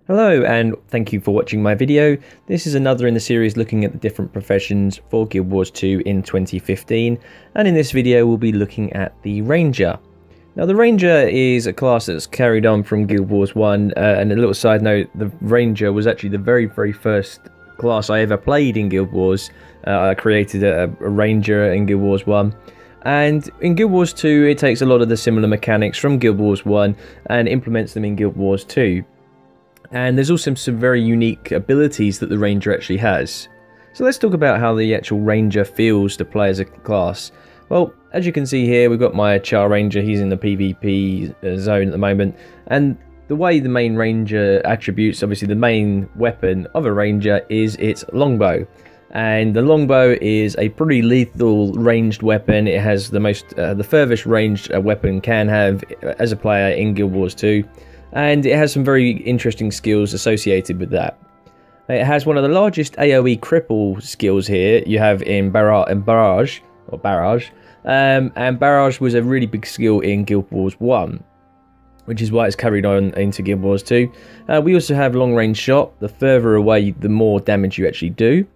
Hello and thank you for watching my video. This is another in the series looking at the different professions for Guild Wars 2 in 2015, and in this video we'll be looking at the Ranger. Now the Ranger is a class that's carried on from Guild Wars 1, and a little side note, the Ranger was actually the very first class I ever played in Guild Wars. I created a Ranger in Guild Wars 1. And in Guild Wars 2 it takes a lot of the similar mechanics from Guild Wars 1 and implements them in Guild Wars 2. And there's also some very unique abilities that the Ranger actually has. So let's talk about how the actual Ranger feels to play as a class. Well, as you can see here, we've got my Char Ranger. He's in the PvP zone at the moment. And the way the main Ranger attributes, obviously the main weapon of a Ranger is its longbow. And the longbow is a pretty lethal ranged weapon. It has the furthest ranged a weapon can have as a player in Guild Wars 2. And it has some very interesting skills associated with that. It has one of the largest AoE cripple skills here you have in Barrage. And Barrage was a really big skill in Guild Wars 1, which is why it's carried on into Guild Wars 2. We also have long range shot. The further away, the more damage you actually do.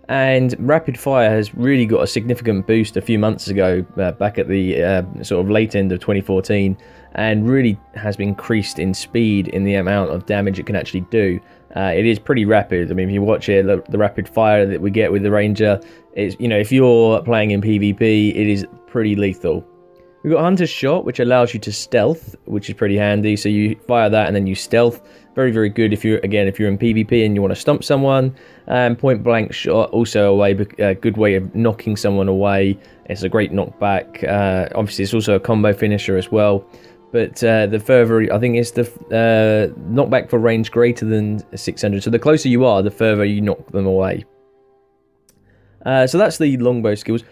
And rapid fire has really got a significant boost a few months ago, back at the sort of late end of 2014, and really has been increased in speed in the amount of damage it can actually do. It is pretty rapid. I mean, if you watch it, the rapid fire that we get with the Ranger, is, you know, if you're playing in PvP, it is pretty lethal. We've got Hunter's Shot, which allows you to stealth, which is pretty handy. So you fire that and then you stealth. Very good if you're in PvP and you want to stomp someone. Point Blank Shot, also a good way of knocking someone away. It's a great knockback. Obviously, it's also a combo finisher as well. But the further, I think it's the knockback for range greater than 600. So the closer you are, the further you knock them away. So that's the longbow skills.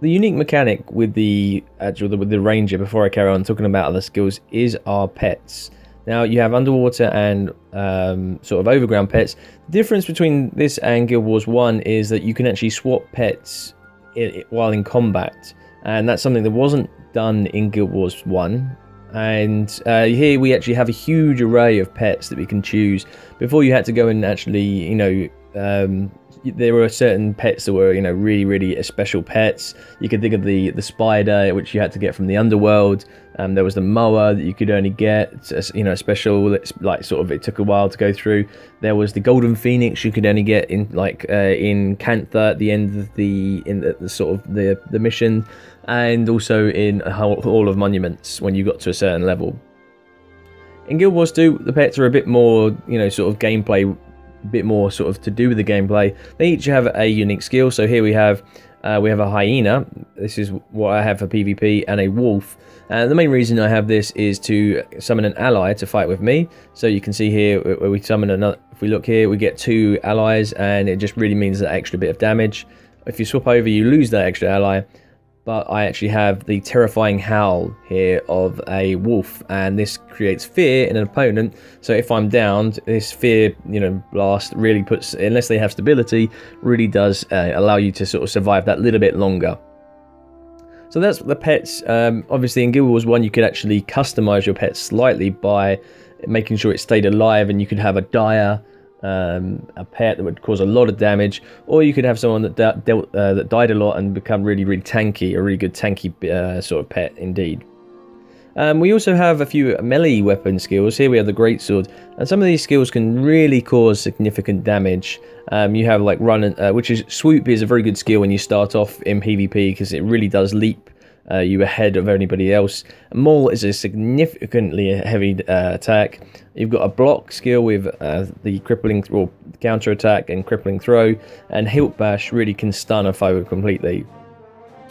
The unique mechanic with the Ranger, before I carry on talking about other skills, is our pets. Now you have underwater and sort of overground pets. The difference between this and Guild Wars 1 is that you can actually swap pets while in combat, and that's something that wasn't done in Guild Wars 1. And here we actually have a huge array of pets that we can choose. Before, you had to go and actually, you know, there were certain pets that were, you know, really special pets. You could think of the spider, which you had to get from the underworld. There was the mower that you could only get, you know, special, like sort of, it took a while to go through. There was the golden phoenix you could only get in in Cantha at the end of the sort of the mission, and also in Hall of Monuments when you got to a certain level. In Guild Wars 2, the pets are a bit more, you know, sort of gameplay, a bit more sort of to do with the gameplay. They each have a unique skill. So here we have a hyena. This is what I have for PvP, and a wolf. The main reason I have this is to summon an ally to fight with me. So you can see here where we summon another. If we look here, we get 2 allies, and it just really means that extra bit of damage. If you swap over, you lose that extra ally. But I actually have the terrifying howl here of a wolf, and this creates fear in an opponent. So if I'm downed, this fear, you know, blast really puts, unless they have stability, really does allow you to sort of survive that little bit longer. So that's the pets. Obviously in Guild Wars 1 you could actually customize your pets slightly by making sure it stayed alive, and you could have a dire, a pet that would cause a lot of damage, or you could have someone that died a lot and become really tanky, a really good tanky sort of pet indeed. We also have a few melee weapon skills. Here we have the greatsword, and some of these skills can really cause significant damage. You have like which is swoop is a very good skill when you start off in PvP, because it really does leap you ahead of anybody else. Maul is a significantly heavy attack. You've got a block skill with the crippling or counter attack and crippling throw, and hilt bash really can stun a foe completely.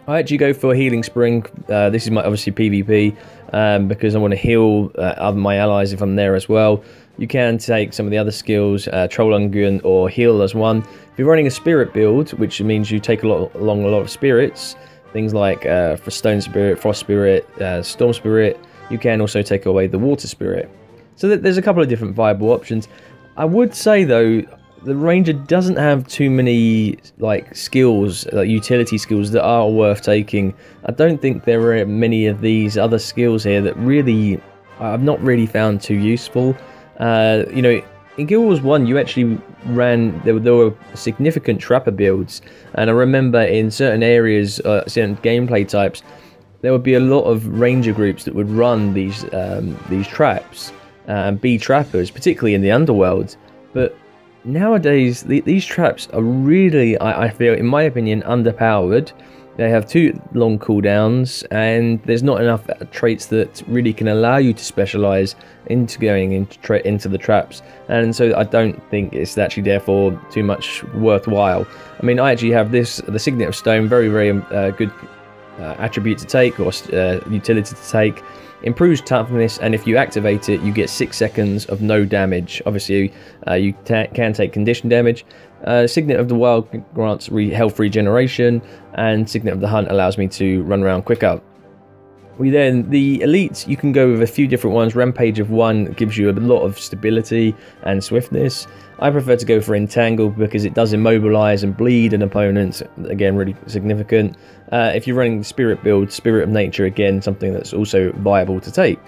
I actually go for healing spring. This is my obviously PvP, because I want to heal my allies if I'm there as well. You can take some of the other skills, Troll Unguent or heal as one. If you're running a spirit build, which means you take along a lot of spirits, things like for Stone Spirit, Frost Spirit, Storm Spirit, you can also take away the Water Spirit. So there's a couple of different viable options. I would say though, the Ranger doesn't have too many like skills, like utility skills that are worth taking. I don't think there are many of these other skills here that really I've not really found too useful. You know, in Guild Wars 1, you actually ran, there were significant trapper builds, and I remember in certain areas, certain gameplay types, there would be a lot of ranger groups that would run these traps and be trappers, particularly in the underworld. But nowadays, these traps are really, I feel, in my opinion, underpowered. They have too long cooldowns, and there's not enough traits that really can allow you to specialize into going into the traps, and so I don't think it's actually therefore too much worthwhile. I mean, I actually have the Signet of Stone, very good attribute to take, or utility to take. Improves toughness, and if you activate it, you get 6 seconds of no damage. Obviously, you can take condition damage. Signet of the Wild grants health regeneration, and Signet of the Hunt allows me to run around quicker. The elites, you can go with a few different ones. Rampage of 1 gives you a lot of stability and swiftness. I prefer to go for Entangle because it does immobilize and bleed an opponent. Again, really significant. If you're running Spirit build, Spirit of Nature, again, something that's also viable to take.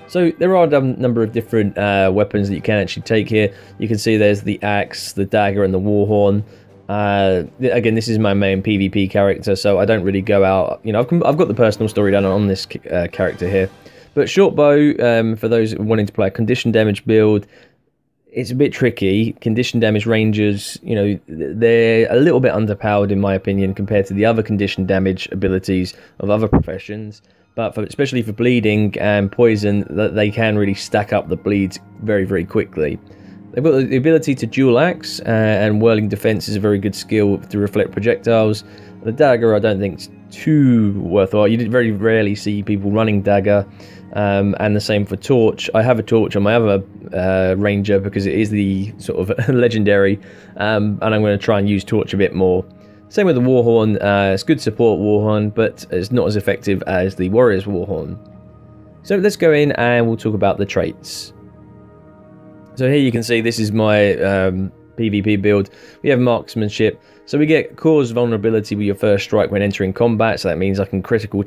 So there are a number of different weapons that you can actually take here. You can see there's the axe, the dagger, and the warhorn. Again, this is my main PvP character, so I don't really go out. You know, I've got the personal story done on this character here. But short bow, for those wanting to play a condition damage build, it's a bit tricky. Condition damage rangers, you know, they're a little bit underpowered in my opinion compared to the other condition damage abilities of other professions. But especially for bleeding and poison, they can really stack up the bleeds very quickly. They've got the ability to dual axe, and whirling defense is a very good skill to reflect projectiles. The dagger I don't think is too worthwhile. You very rarely see people running dagger, and the same for torch. I have a torch on my other ranger because it is the sort of legendary, and I'm going to try and use torch a bit more. Same with the warhorn. It's good support warhorn, but it's not as effective as the warrior's warhorn. So let's go in and we'll talk about the traits. So here you can see this is my PvP build. We have marksmanship, so we get cause vulnerability with your first strike when entering combat, so that means I can critical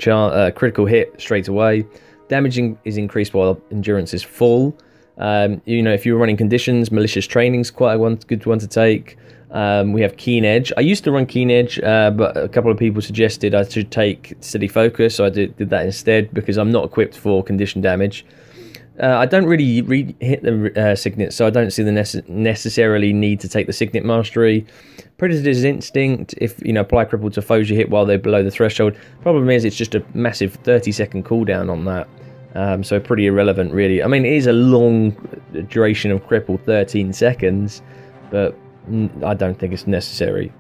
hit straight away. Damaging is increased while endurance is full. You know, if you're running conditions, malicious training is quite a good one to take. We have Keen Edge. I used to run Keen Edge, but a couple of people suggested I should take Steady Focus, so I did that instead because I'm not equipped for condition damage. I don't really hit the Signet, so I don't see the necessarily need to take the Signet Mastery. Predator's Instinct, if you know, apply cripple to foes you hit while they're below the threshold. Problem is, it's just a massive 30-second cooldown on that, so pretty irrelevant, really. I mean, it is a long duration of cripple, 13 seconds, but I don't think it's necessary.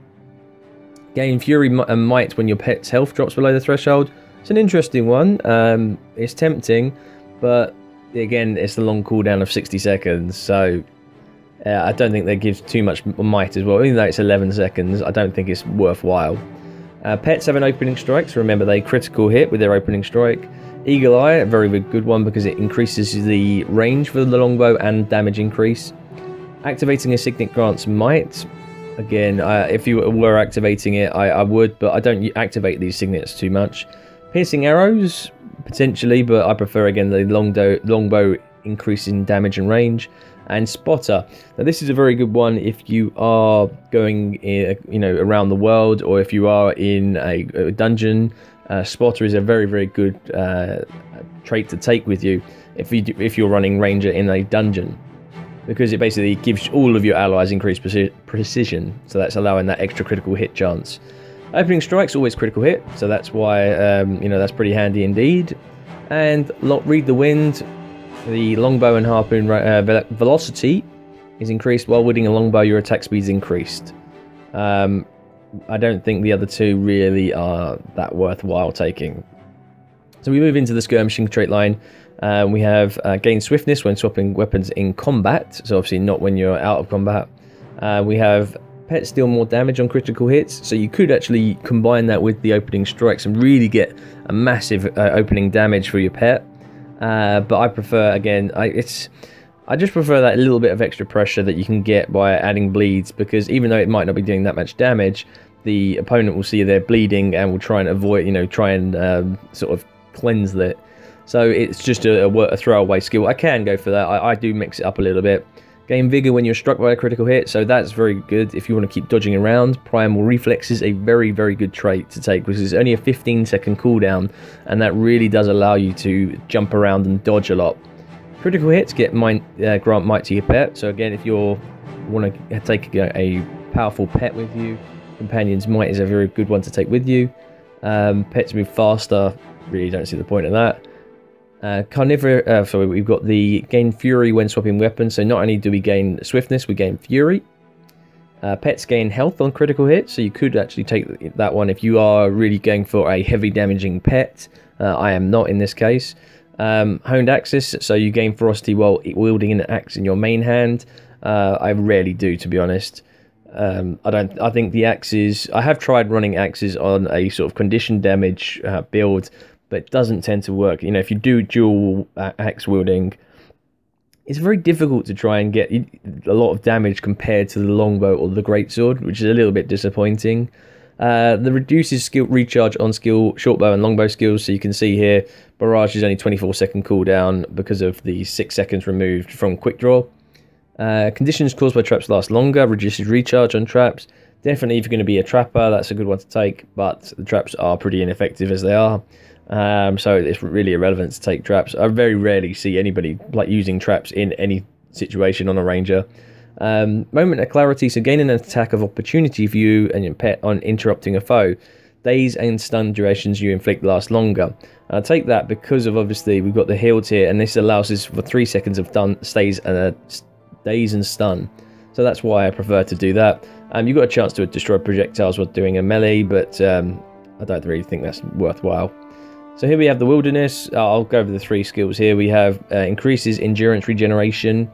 Gain Fury and Might when your pet's health drops below the threshold. It's an interesting one. It's tempting, but again, it's the long cooldown of 60 seconds, so I don't think that gives too much might as well. Even though it's 11 seconds, I don't think it's worthwhile. Pets have an opening strike, so remember they critical hit with their opening strike. Eagle Eye, a very good one because it increases the range for the longbow and damage increase. Activating a Signet grants might. Again, if you were activating it, I would, but I don't activate these Signets too much. Piercing Arrows, potentially, but I prefer, again, the longbow increase in damage and range. And Spotter. Now, this is a very good one if you are going, you know, around the world, or if you are in a dungeon. Spotter is a very good trait to take with you if you're running Ranger in a dungeon, because it basically gives all of your allies increased precision, so that's allowing that extra critical hit chance. Opening strike's always critical hit, so that's why you know, that's pretty handy indeed. And Read the Wind, the longbow and harpoon velocity is increased while wielding a longbow. Your attack speed is increased. I don't think the other two really are that worthwhile taking. So we move into the skirmishing trait line. We have gain swiftness when swapping weapons in combat, so obviously not when you're out of combat. We have pets deal more damage on critical hits, so you could actually combine that with the opening strikes and really get a massive opening damage for your pet. But I prefer, again, I just prefer that little bit of extra pressure that you can get by adding bleeds, because even though it might not be doing that much damage, the opponent will see they're bleeding and will try and avoid, you know, try and sort of cleanse that. So it's just a throwaway skill. I can go for that. I do mix it up a little bit. Gain vigor when you're struck by a critical hit, so that's very good if you want to keep dodging around. Primal reflex is a very, very good trait to take because it's only a 15-second cooldown, and that really does allow you to jump around and dodge a lot. Critical hits grant might to your pet, so again, if you want to take a powerful pet with you, Companion's Might is a very good one to take with you. Pets move faster, really don't see the point of that. We've got the gain fury when swapping weapons, so not only do we gain swiftness, we gain fury. Pets gain health on critical hits, so you could actually take that one if you are really going for a heavy damaging pet. I am not in this case. Honed axis, so you gain ferocity while wielding an axe in your main hand. I rarely do, to be honest. I think the axes, I have tried running axes on a sort of condition damage build, but it doesn't tend to work. You know, if you do dual axe wielding, it's very difficult to try and get a lot of damage compared to the longbow or the greatsword, which is a little bit disappointing. The reduces skill recharge on shortbow and longbow skills, so you can see here barrage is only 24-second cooldown because of the 6 seconds removed from quick draw. Conditions caused by traps last longer, reduces recharge on traps. Definitely if you're going to be a trapper, that's a good one to take, but the traps are pretty ineffective as they are. So it's really irrelevant to take traps. I very rarely see anybody like using traps in any situation on a ranger. Moment of clarity, so gain an attack of opportunity for you and your pet on interrupting a foe. Daze and stun durations you inflict last longer. I take that because of obviously we've got the healed here, and this allows us for 3 seconds of daze and stun. So that's why I prefer to do that. You've got a chance to destroy projectiles while doing a melee, but I don't really think that's worthwhile. So here we have the wilderness. I'll go over the 3 skills here. We have increases endurance regeneration.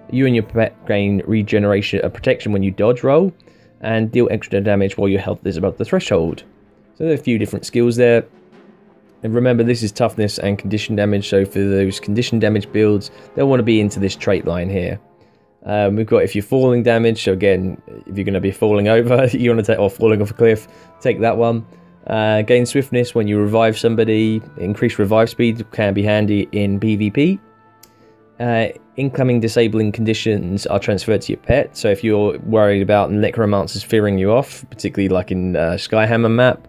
You and your pet gain regeneration protection when you dodge roll, and deal extra damage while your health is above the threshold. So there are a few different skills there. And remember, this is toughness and condition damage, so for those condition damage builds, they'll want to be into this trait line here. We've got if you're falling damage, so again, if you're going to be falling over, you want to take, or falling off a cliff, take that one. Gain swiftness when you revive somebody. Increased revive speed can be handy in PvP. Incoming disabling conditions are transferred to your pet, so if you're worried about necromancers fearing you off, particularly like in Skyhammer map,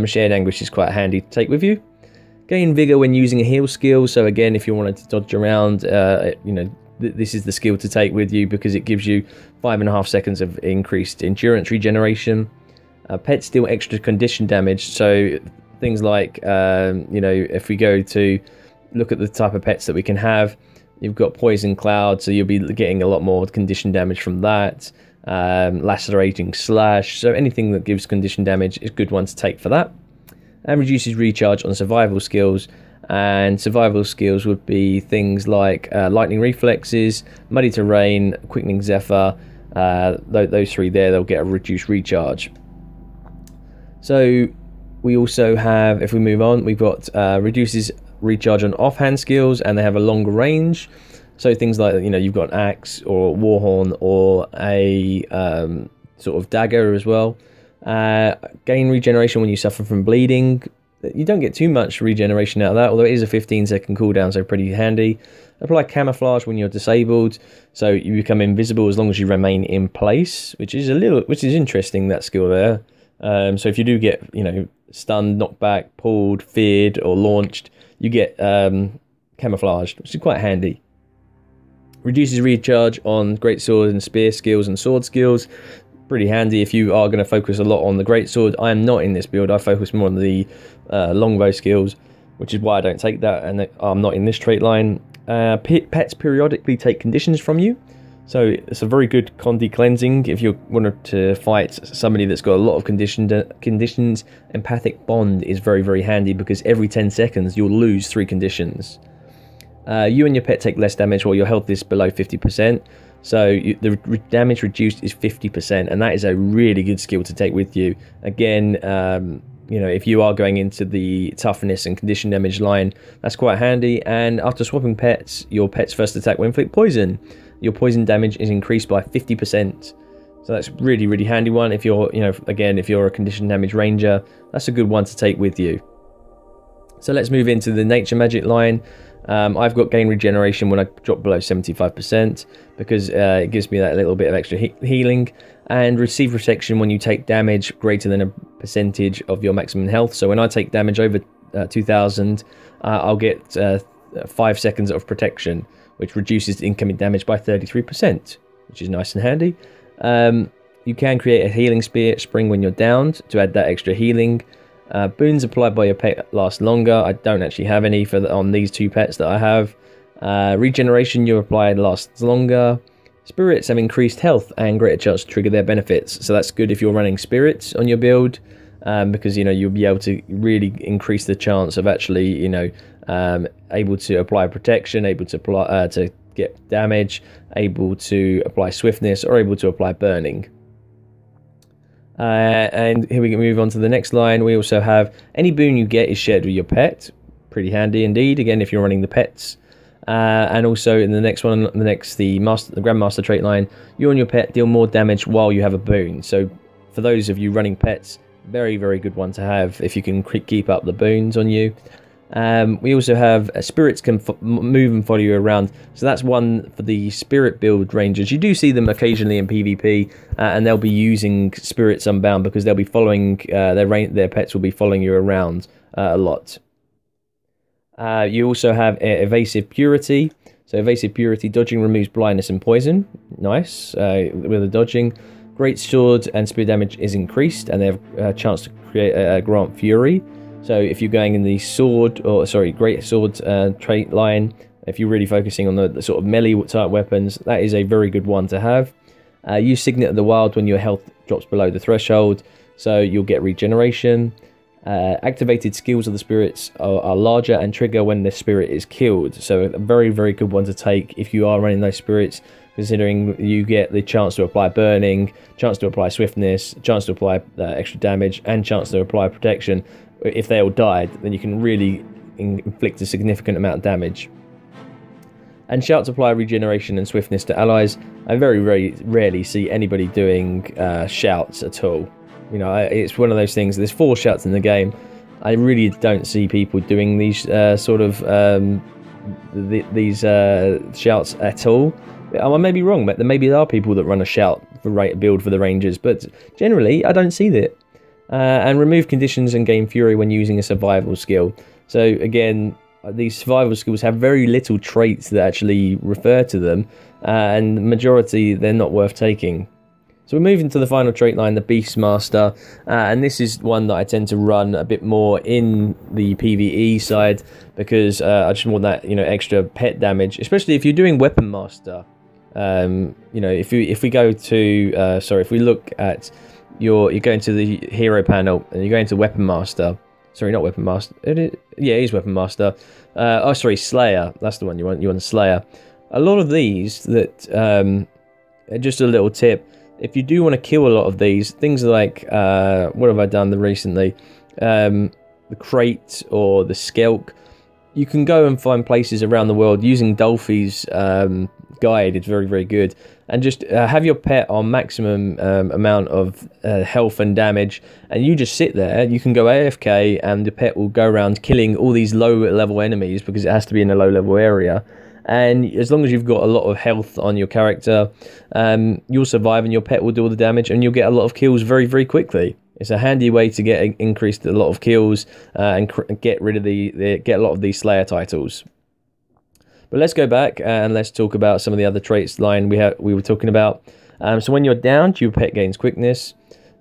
Shared Anguish is quite handy to take with you. Gain vigor when using a heal skill, so again, if you wanted to dodge around, this is the skill to take with you because it gives you 5.5 seconds of increased endurance regeneration. Pets deal extra condition damage, so things like, if we go to look at the type of pets that we can have, you've got Poison Cloud, so you'll be getting a lot more condition damage from that. Lacerating Slash, so anything that gives condition damage is a good one to take for that. And reduces recharge on survival skills, and survival skills would be things like Lightning Reflexes, Muddy Terrain, Quickening Zephyr. Those 3 there, they'll get a reduced recharge. So we also have, if we move on, we've got reduces recharge on offhand skills, and they have a longer range. So things like, you've got an axe or a warhorn or a sort of dagger as well. Gain regeneration when you suffer from bleeding. You don't get too much regeneration out of that, although it is a 15-second cooldown, so pretty handy. Apply camouflage when you're disabled, so you become invisible as long as you remain in place, which is interesting, that skill there. So if you do get, stunned, knocked back, pulled, feared, or launched, you get camouflaged, which is quite handy. Reduces recharge on greatsword and spear skills and sword skills. Pretty handy if you are going to focus a lot on the greatsword. I am not in this build. I focus more on the longbow skills, which is why I don't take that, and I'm not in this trait line. Pets periodically take conditions from you, so it's a very good condi cleansing if you wanted to fight somebody that's got a lot of conditions. Empathic Bond is very, very handy because every 10 seconds you'll lose 3 conditions. You and your pet take less damage while your health is below 50%. So the damage reduced is 50%, and that is a really good skill to take with you. Again, if you are going into the toughness and condition damage line, that's quite handy. And after swapping pets, your pet's first attack will inflict poison. Your poison damage is increased by 50%. So that's really, really handy one. If you're, if you're a condition damage ranger, that's a good one to take with you. So let's move into the nature magic line. I've got gain regeneration when I drop below 75% because it gives me that little bit of extra healing, and receive protection when you take damage greater than a percentage of your maximum health. So when I take damage over 2000, I'll get 5 seconds of protection, which reduces the incoming damage by 33%, which is nice and handy. You can create a healing spring when you're downed to add that extra healing. Boons applied by your pet last longer. I don't actually have any on these 2 pets that I have. Regeneration you applied lasts longer. Spirits have increased health and greater chance to trigger their benefits. So that's good if you're running spirits on your build, because you'll be able to really increase the chance of actually able to apply protection, able to apply to get damage, able to apply swiftness, or able to apply burning. And here we can move on to the next line. We also have any boon you get is shared with your pet. Pretty handy indeed, again, if you're running the pets. And also in the next one, the Grandmaster trait line, you and your pet deal more damage while you have a boon. So for those of you running pets, very, very good one to have if you can keep up the boons on you. We also have spirits can move and follow you around, so that's one for the spirit build rangers. You do see them occasionally in PvP, and they'll be using spirits unbound because they'll be following their pets will be following you around a lot. You also have evasive purity. So evasive purity, dodging removes blindness and poison. Nice. With the dodging, great sword and spear damage is increased, and they have a chance to create a grant fury. So if you're going in the great sword trait line, if you're really focusing on the sort of melee type weapons, that is a very good one to have. Use Signet of the Wild when your health drops below the threshold, so you'll get regeneration. Activated skills of the spirits are larger and trigger when the spirit is killed, so a very, very good one to take if you are running those spirits, considering you get the chance to apply burning, chance to apply swiftness, chance to apply extra damage, and chance to apply protection. If they all died, then you can really inflict a significant amount of damage. And shouts apply regeneration and swiftness to allies. I very, very rarely see anybody doing shouts at all. It's one of those things. There's 4 shouts in the game. I really don't see people doing these shouts at all. I may be wrong, but maybe there are people that run a shout build for the Rangers, but generally I don't see that. And remove conditions and gain fury when using a survival skill. So again, these survival skills have very little traits that actually refer to them, and the majority they're not worth taking. So we're moving to the final trait line, the Beastmaster, and this is one that I tend to run a bit more in the PvE side because I just want that extra pet damage, especially if you're doing Weapon Master. If we look at you go into the hero panel and you go into Weapon Master. Sorry, not Weapon Master. It is Weapon Master. Slayer. That's the one you want. You want Slayer. A lot of these just a little tip. If you do want to kill a lot of these, things like what have I done recently? The Crate or the Skelk. You can go and find places around the world using Dolphy's guide. It's very, very good. And just have your pet on maximum amount of health and damage, and you just sit there. You can go AFK, and the pet will go around killing all these low-level enemies because it has to be in a low-level area. And as long as you've got a lot of health on your character, you'll survive, and your pet will do all the damage, and you'll get a lot of kills very, very quickly. It's a handy way to get increased a lot of kills and get rid of get a lot of these Slayer titles. But let's go back and let's talk about some of the other traits line we were talking about. So when you're downed, your pet gains quickness.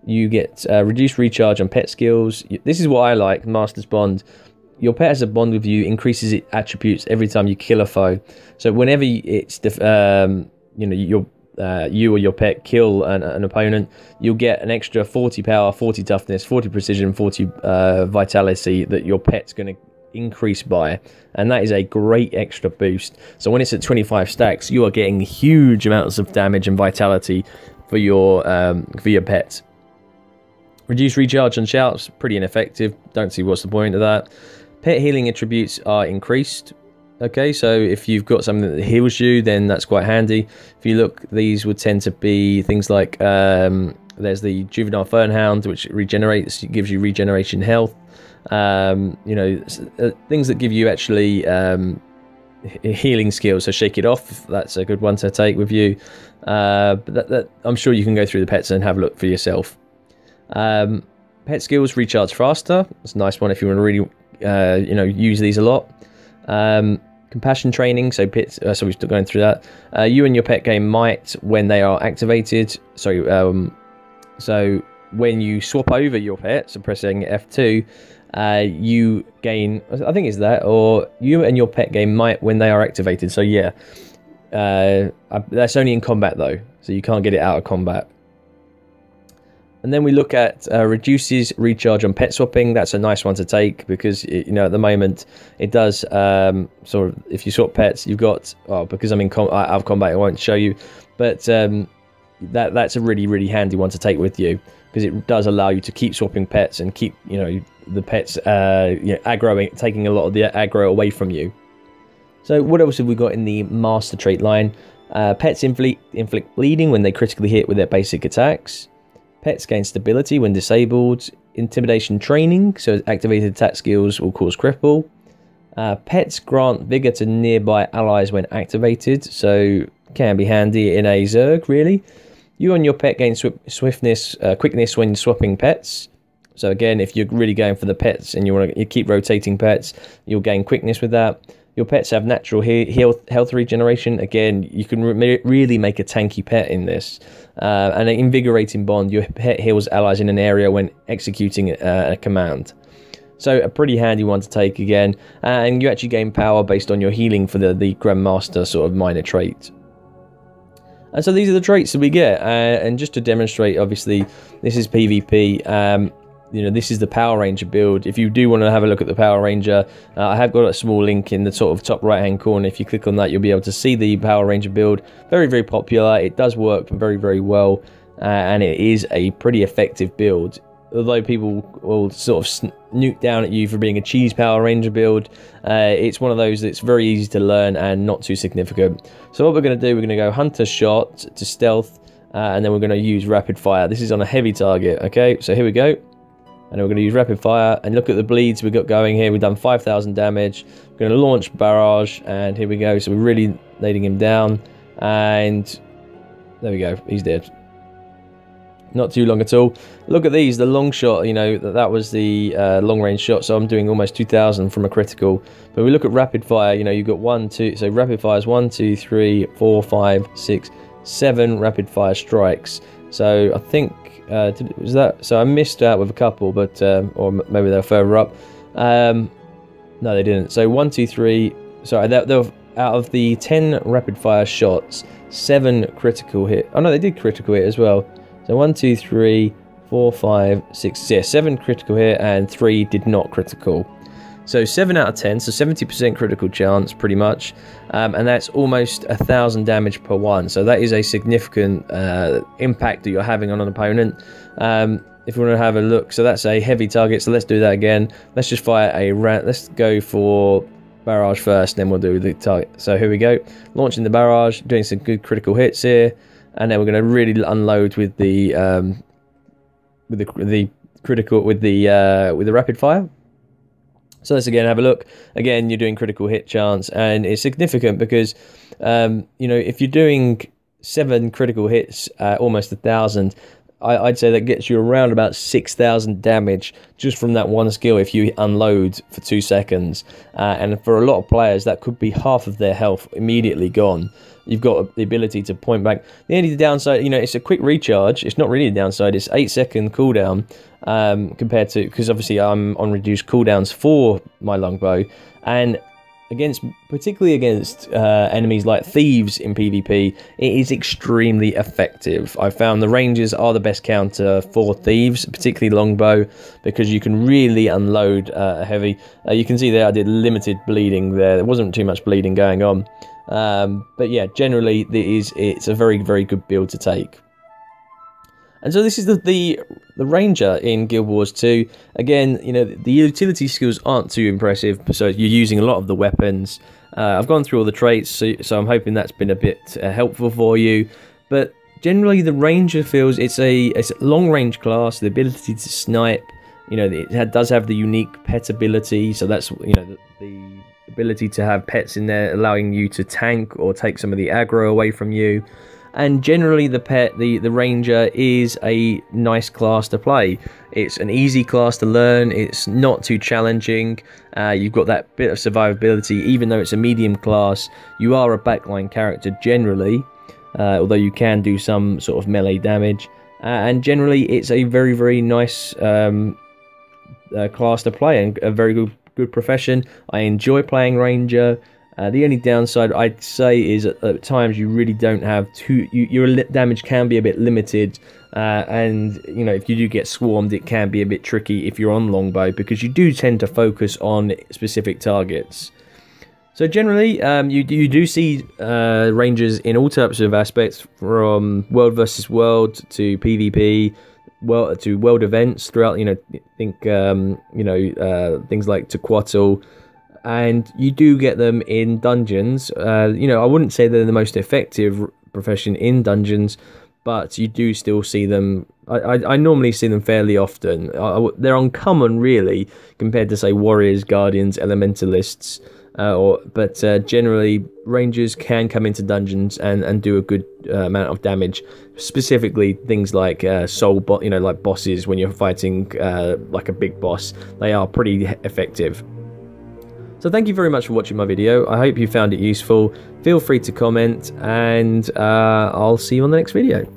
You get reduced recharge on pet skills. This is what I like, Master's Bond. Your pet has a bond with you, increases its attributes every time you kill a foe. So whenever it's you or your pet kill an opponent, you'll get an extra 40 power, 40 toughness, 40 precision, 40 vitality that your pet's going to increase by, and that is a great extra boost. So when it's at 25 stacks, you are getting huge amounts of damage and vitality for your pet. Reduce recharge on shouts, pretty ineffective. Don't see what's the point of that. Pet healing attributes are increased. Okay, so if you've got something that heals you, then that's quite handy. If you look, these would tend to be things like there's the Juvenile Fernhound, which regenerates, gives you regeneration health. You know, things that give you actually healing skills. So Shake It Off, that's a good one to take with you. But I'm sure you can go through the pets and have a look for yourself. Pet skills, recharge faster. It's a nice one if you want to really, you know, use these a lot. Compassion training, so pets. So we're still going through that. You and your pet gain might when they are activated. Sorry. So when you swap over your pet, so pressing F2, you gain. I think it's that, or you and your pet gain might when they are activated. So yeah, that's only in combat though, so you can't get it out of combat. And then we look at reduces recharge on pet swapping. That's a nice one to take because you know, at the moment it does sort of, if you swap pets, you've got, oh, because I'm in out of combat, I won't show you, but that's a really handy one to take with you because it does allow you to keep swapping pets and keep, you know, the pets you know, aggroing, taking a lot of the aggro away from you. So what else have we got in the master trait line? Pets inflict bleeding when they critically hit with their basic attacks. Pets gain stability when disabled. Intimidation training, so activated attack skills will cause cripple. Pets grant vigor to nearby allies when activated, so can be handy in a Zerg, really. You and your pet gain swiftness, quickness when swapping pets. So again, if you're really going for the pets and you want to keep rotating pets, you'll gain quickness with that. Your pets have natural health regeneration. Again, you can really make a tanky pet in this. And an invigorating bond. Your pet heals allies in an area when executing a command. So a pretty handy one to take again. And you actually gain power based on your healing for the Grandmaster sort of minor trait. And so these are the traits that we get. And just to demonstrate, obviously, this is PvP. You know, this is the Power Ranger build. If you do want to have a look at the Power Ranger, I have got a small link in the sort of top right hand corner. If you click on that, you'll be able to see the Power Ranger build. Very popular. It does work very well, and it is a pretty effective build. Although people will sort of nuke down at you for being a cheese Power Ranger build, it's one of those that's very easy to learn and not too significant. So what we're going to do, we're going to go Hunter Shot to Stealth, and then we're going to use Rapid Fire. This is on a heavy target, okay? So here we go. And we're going to use Rapid Fire, and look at the bleeds we've got going here. We've done 5,000 damage. We're going to launch Barrage, and here we go. So we're really laying him down, and there we go. He's dead. Not too long at all. Look at these, the long shot, you know, that was the long range shot, so I'm doing almost 2,000 from a critical. But we look at Rapid Fire, you know, you've got 1, 2, so Rapid Fire is 1, 2, 3, 4, 5, 6, 7 Rapid Fire strikes. So I think, was that, so I missed out with a couple, but, or maybe they're further up. No, they didn't. So 1, 2, 3, sorry, they were, out of the 10 Rapid Fire shots, 7 critical hit. Oh no, they did critical hit as well. So 1, 2, 3, 4, 5, 6, yeah, 7 critical hit and 3 did not critical. So 7 out of 10, so 70% critical chance, pretty much, and that's almost 1,000 damage per one. So that is a significant impact that you're having on an opponent. If you want to have a look, so that's a heavy target. So let's do that again. Let's just fire a let's go for Barrage first, then we'll do the target. So here we go, launching the Barrage, doing some good critical hits here, and then we're going to really unload with the critical with the Rapid Fire. So let's again have a look. Again, you're doing critical hit chance, and it's significant because, you know, if you're doing 7 critical hits, almost 1,000, I'd say that gets you around about 6,000 damage just from that one skill if you unload for 2 seconds. And for a lot of players, that could be half of their health immediately gone. You've got the ability to point back. The only downside, you know, it's a quick recharge. It's not really a downside. It's 8-second cooldown compared to, because obviously I'm on reduced cooldowns for my longbow, and particularly against enemies like thieves in PvP, it is extremely effective. I found the Rangers are the best counter for thieves, particularly longbow, because you can really unload heavy. You can see there I did limited bleeding there. There wasn't too much bleeding going on. But yeah, generally it's a very good build to take. And so this is the Ranger in Guild Wars 2. Again, you know, the utility skills aren't too impressive, so you're using a lot of the weapons. I've gone through all the traits, so I'm hoping that's been a bit helpful for you. But generally, the Ranger feels it's a long range class, the ability to snipe, You know, it does have the unique pet ability, so that's, you know, the ability to have pets in there allowing you to tank or take some of the aggro away from you. And generally the pet, the ranger, is a nice class to play. It's an easy class to learn, it's not too challenging, you've got that bit of survivability. Even though it's a medium class, you are a backline character generally, although you can do some sort of melee damage. And generally it's a very, very nice class to play, and a very good profession. I enjoy playing ranger. The only downside I'd say is at times you really don't have your damage can be a bit limited, and you know, if you do get swarmed, it can be a bit tricky if you're on longbow, because you do tend to focus on specific targets. So generally, you do see rangers in all types of aspects, from world versus world to PvP, to world events throughout. You know, think things like Tequatl. And you do get them in dungeons. You know, I wouldn't say they're the most effective profession in dungeons, but you do still see them. I normally see them fairly often. They're uncommon, really, compared to, say, warriors, guardians, elementalists. But generally, rangers can come into dungeons and do a good amount of damage. Specifically, things like like bosses. When you're fighting like a big boss, they are pretty effective. So thank you very much for watching my video. I hope you found it useful. Feel free to comment, and I'll see you on the next video.